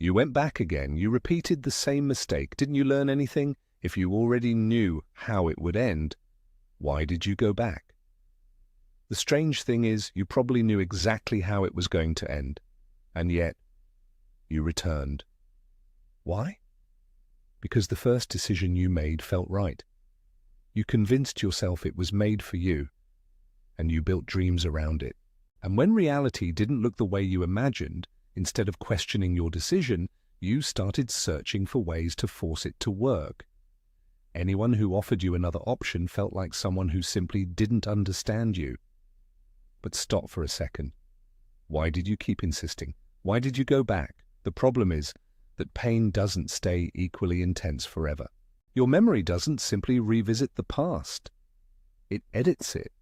You went back again, you repeated the same mistake. Didn't you learn anything? If you already knew how it would end, why did you go back? The strange thing is, you probably knew exactly how it was going to end, and yet you returned. Why? Because the first decision you made felt right. You convinced yourself it was made for you, and you built dreams around it. And when reality didn't look the way you imagined, instead of questioning your decision, you started searching for ways to force it to work. Anyone who offered you another option felt like someone who simply didn't understand you. But stop for a second. Why did you keep insisting? Why did you go back? The problem is that pain doesn't stay equally intense forever. Your memory doesn't simply revisit the past. It edits it.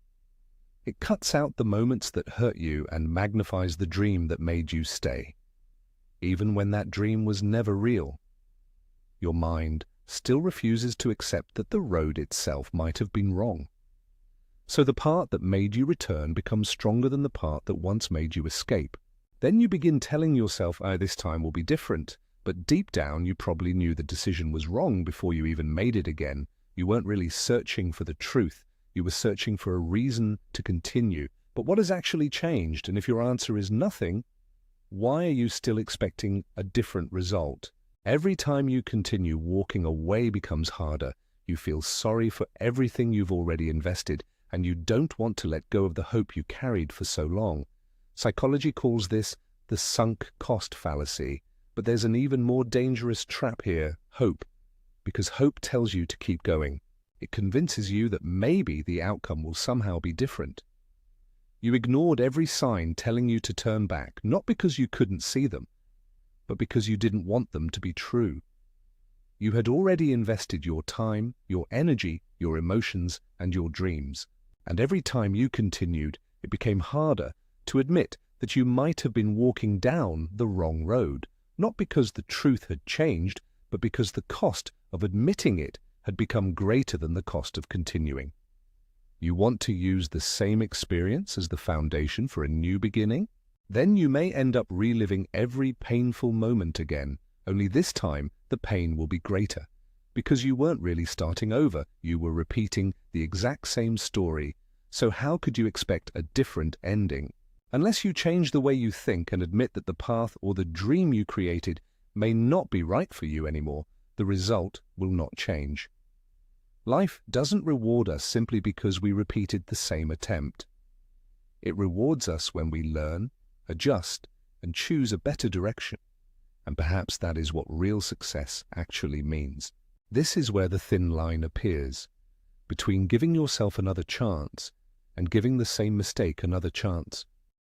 It cuts out the moments that hurt you and magnifies the dream that made you stay. Even when that dream was never real, your mind still refuses to accept that the road itself might have been wrong. So the part that made you return becomes stronger than the part that once made you escape. Then you begin telling yourself, this time will be different. But deep down, you probably knew the decision was wrong before you even made it again. You weren't really searching for the truth. You were searching for a reason to continue. But what has actually changed? And if your answer is nothing, why are you still expecting a different result? Every time you continue, walking away becomes harder. You feel sorry for everything you've already invested, and you don't want to let go of the hope you carried for so long. Psychology calls this the sunk cost fallacy. But there's an even more dangerous trap here, hope. Because hope tells you to keep going. It convinces you that maybe the outcome will somehow be different. You ignored every sign telling you to turn back, not because you couldn't see them, but because you didn't want them to be true. You had already invested your time, your energy, your emotions, and your dreams. And every time you continued, it became harder to admit that you might have been walking down the wrong road. Not because the truth had changed, but because the cost of admitting it had become greater than the cost of continuing. You want to use the same experience as the foundation for a new beginning? Then you may end up reliving every painful moment again, only this time the pain will be greater. Because you weren't really starting over, you were repeating the exact same story. So how could you expect a different ending? Unless you change the way you think and admit that the path or the dream you created may not be right for you anymore, the result will not change. Life doesn't reward us simply because we repeated the same attempt. It rewards us when we learn, adjust, and choose a better direction. And perhaps that is what real success actually means. This is where the thin line appears, between giving yourself another chance and giving the same mistake another chance.